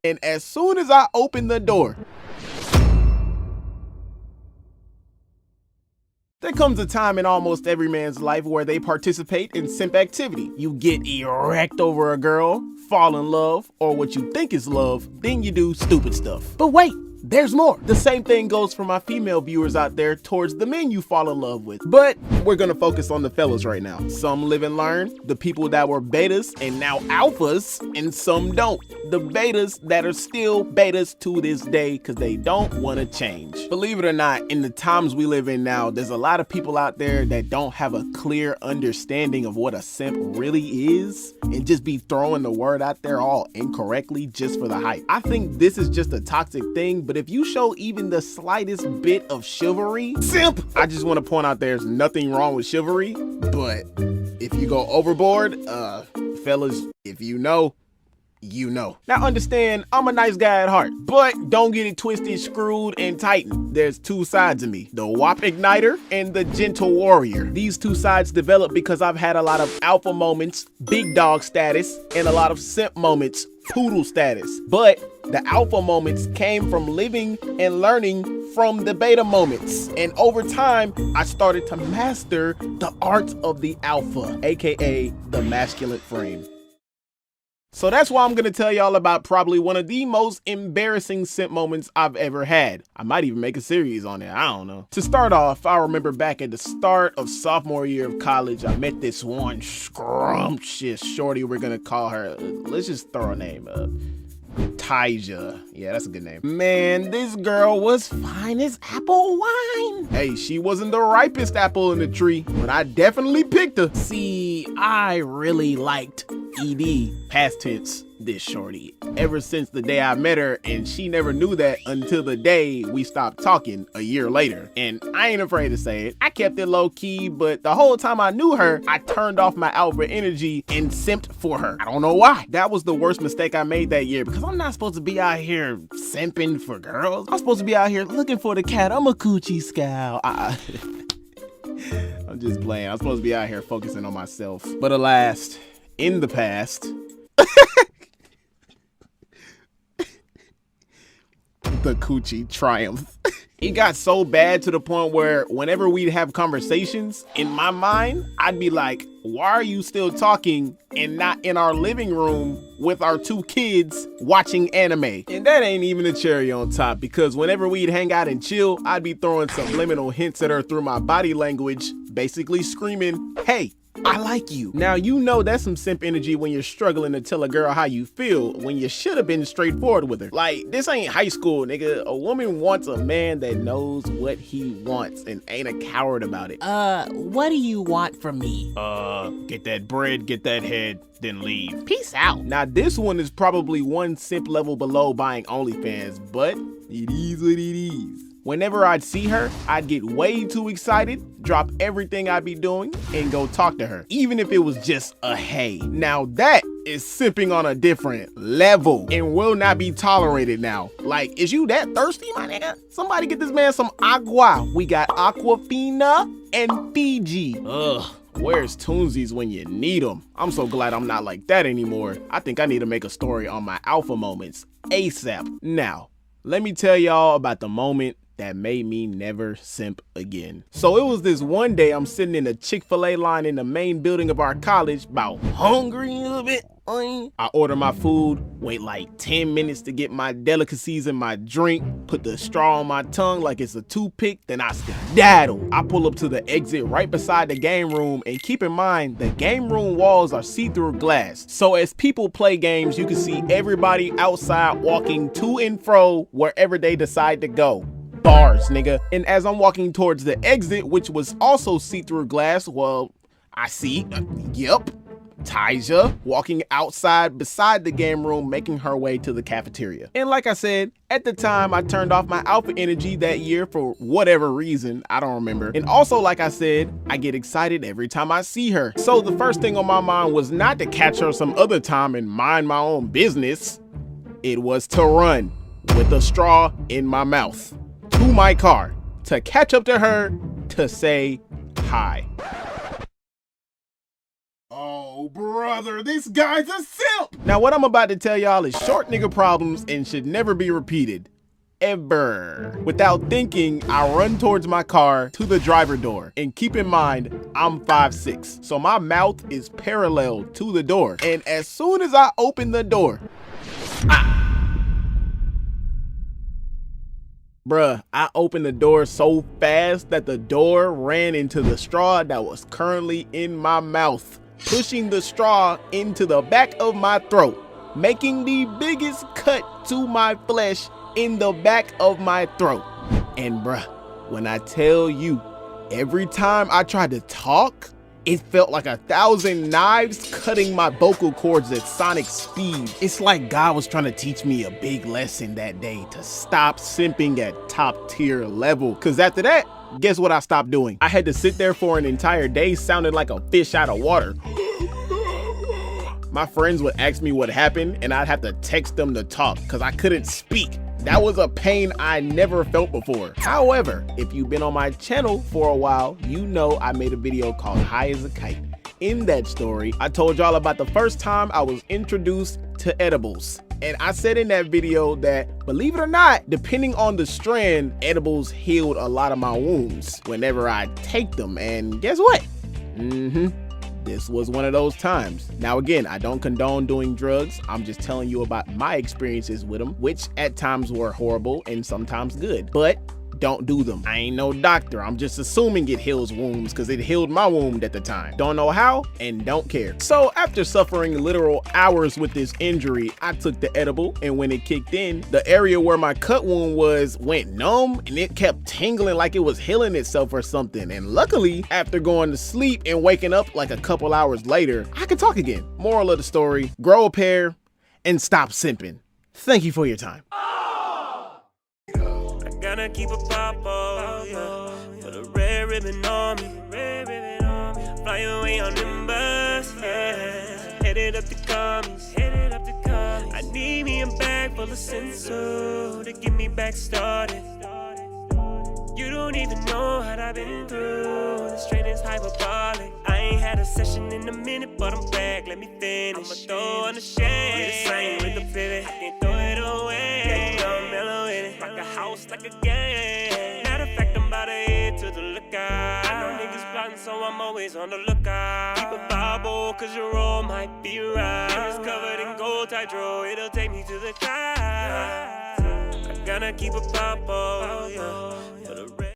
And as soon as I open the door, there comes a time in almost every man's life where they participate in simp activity. You get erect over a girl, fall in love, or what you think is love, then you do stupid stuff. But wait, there's more. The same thing goes for my female viewers out there towards the men you fall in love with. But we're gonna focus on the fellas right now. Some live and learn, the people that were betas and now alphas, and some don't. The betas that are still betas to this day because they don't want to change. Believe it or not, in the times we live in now, there's a lot of people out there that don't have a clear understanding of what a simp really is and just be throwing the word out there all incorrectly just for the hype. I think this is just a toxic thing, but if you show even the slightest bit of chivalry, simp! I just want to point out there's nothing wrong with chivalry, but if you go overboard, fellas, if you know, you know. Now understand, I'm a nice guy at heart, but don't get it twisted, screwed, and tightened. There's two sides of me, the WAP igniter and the gentle warrior. These two sides developed because I've had a lot of alpha moments, big dog status, and a lot of simp moments, poodle status. But the alpha moments came from living and learning from the beta moments. And over time, I started to master the art of the alpha, aka the masculine frame. So that's why I'm gonna tell y'all about probably one of the most embarrassing simp moments I've ever had. I might even make a series on it, I don't know. To start off, I remember back at the start of sophomore year of college, I met this one scrumptious shorty, we're gonna call her, let's just throw a name up. Taija. Yeah, that's a good name. Man, this girl was fine as apple wine. Hey, she wasn't the ripest apple in the tree, but I definitely picked her. See, I really liked ED, past tense, this shorty, ever since the day I met her, and she never knew that until the day we stopped talking a year later. And I ain't afraid to say it, I kept it low key, but the whole time I knew her, I turned off my alpha energy and simped for her. I don't know why. That was the worst mistake I made that year, because I'm not supposed to be out here simping for girls. I'm supposed to be out here looking for the cat. I'm a coochie scout. I'm just playing. I'm supposed to be out here focusing on myself. But alas, in the past, the coochie triumph. It got so bad to the point where whenever we'd have conversations, in my mind, I'd be like, why are you still talking and not in our living room with our two kids watching anime? And that ain't even a cherry on top, because whenever we'd hang out and chill, I'd be throwing subliminal hints at her through my body language, basically screaming, hey, I like you. Now, you know that's some simp energy when you're struggling to tell a girl how you feel when you should have been straightforward with her. Like, this ain't high school, nigga. A woman wants a man that knows what he wants and ain't a coward about it. What do you want from me? Get that bread, get that head, then leave. Peace out. Now, this one is probably one simp level below buying OnlyFans, but it is what it is. Whenever I'd see her, I'd get way too excited, drop everything I'd be doing, and go talk to her, even if it was just a hey. Now that is simping on a different level and will not be tolerated now. Like, is you that thirsty, my nigga? Somebody get this man some agua. We got Aquafina and Fiji. Ugh. Where's Toonsies when you need them? I'm so glad I'm not like that anymore. I think I need to make a story on my alpha moments ASAP. Now, let me tell y'all about the moment that made me never simp again. So it was this one day I'm sitting in a Chick-fil-A line in the main building of our college, about hungry a little bit. I order my food, wait like 10 minutes to get my delicacies in my drink, put the straw on my tongue like it's a toothpick, then I skedaddle. I pull up to the exit right beside the game room, and keep in mind, the game room walls are see-through glass. So as people play games, you can see everybody outside walking to and fro wherever they decide to go. Bars, nigga. And as I'm walking towards the exit, which was also see-through glass, well, I see, yep, Taija walking outside beside the game room, making her way to the cafeteria. And like I said, at the time I turned off my alpha energy that year for whatever reason, I don't remember. And also, like I said, I get excited every time I see her. So the first thing on my mind was not to catch her some other time and mind my own business. It was to run with a straw in my mouth to my car, to catch up to her, to say hi. Oh Oh, brother, this guy's a simp! Now, what I'm about to tell y'all is short nigga problems and should never be repeated. Ever. Without thinking, I run towards my car to the driver door. And keep in mind, I'm 5'6", so my mouth is parallel to the door. And as soon as I open the door, bruh, I opened the door so fast that the door ran into the straw that was currently in my mouth, pushing the straw into the back of my throat, making the biggest cut to my flesh in the back of my throat. And bruh, when I tell you, every time I tried to talk, it felt like 1,000 knives cutting my vocal cords at sonic speed. It's like God was trying to teach me a big lesson that day to stop simping at top tier level. Cause after that, guess what I stopped doing? I had to sit there for an entire day sounding like a fish out of water. My friends would ask me what happened and I'd have to text them to talk cause I couldn't speak. That was a pain I never felt before. However, if you've been on my channel for a while, you know I made a video called High as a Kite. In that story, I told y'all about the first time I was introduced to edibles. And I said in that video that, believe it or not, depending on the strand, edibles healed a lot of my wounds whenever I take them. And guess what? This was one of those times. Now again, I don't condone doing drugs. I'm just telling you about my experiences with them, which at times were horrible and sometimes good, but don't do them. I ain't no doctor. I'm just assuming it heals wounds because it healed my wound at the time. Don't know how and don't care. So after suffering literal hours with this injury, I took the edible, and when it kicked in, the area where my cut wound was went numb and it kept tingling like it was healing itself or something. And luckily, after going to sleep and waking up like a couple hours later, I could talk again. Moral of the story, grow a pair and stop simping. Thank you for your time. Gotta keep a pop up, yeah. Put a red ribbon on me. Fly away on them bus, yeah. Headed up the commies. I need me a bag full of senso to get me back started. You don't even know what I've been through. This train is hyperbolic. I ain't had a session in a minute, but I'm back. Let me finish. I'ma throw on the shade. Get a sign with the pivot. I can't throw it away. Yeah, you know I'm mellow in it. Rock a house like a game. Matter of fact, I'm about to head to the lookout. I know niggas plotting, so I'm always on the lookout. Keep a Bible, cause your roll might be right. It's covered in gold, tight draw. It'll take me to the clouds. I gotta keep a Bible, yeah.